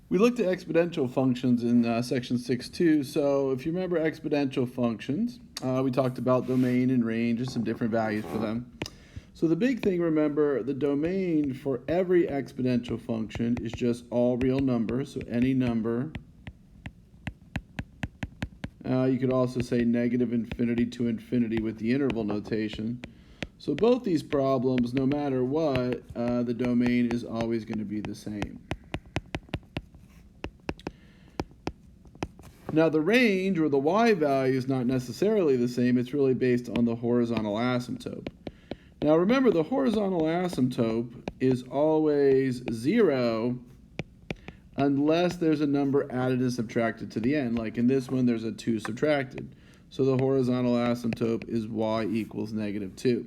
We looked at exponential functions in section 6.2. So if you remember exponential functions, we talked about domain and range and some different values for them. So the big thing, remember, the domain for every exponential function is just all real numbers, so any number. You could also say negative infinity to infinity with the interval notation. So both these problems, no matter what, the domain is always going to be the same. Now the range, or the y value, is not necessarily the same. It's really based on the horizontal asymptote. Now remember, the horizontal asymptote is always 0 unless there's a number added and subtracted to the end. Like in this one, there's a 2 subtracted. So the horizontal asymptote is y equals -2.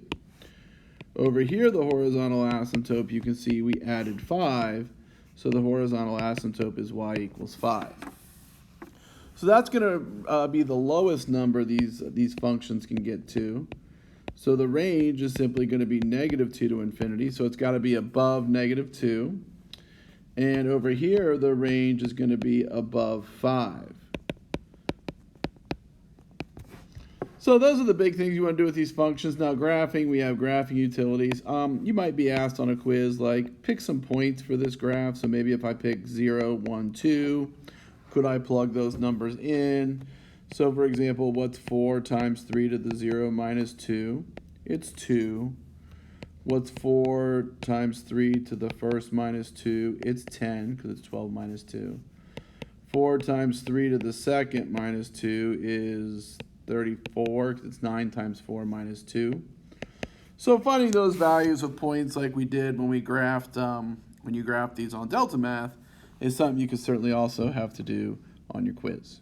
Over here, the horizontal asymptote, you can see we added 5. So the horizontal asymptote is y equals 5. So that's going to be the lowest number these functions can get to. So the range is simply going to be -2 to infinity. So it's got to be above -2. And over here, the range is going to be above 5. So those are the big things you want to do with these functions. Now graphing, we have graphing utilities. You might be asked on a quiz, like, pick some points for this graph. So maybe if I pick 0, 1, 2, could I plug those numbers in? So for example, what's 4 times 3 to the 0 minus 2? It's 2. What's 4 times 3 to the first minus 2? It's 10, because it's 12 minus 2. 4 times 3 to the second minus 2 is 34, because it's 9 times 4 minus 2. So finding those values of points like we did when we graphed, when you graph these on Delta Math, is something you could certainly also have to do on your quiz.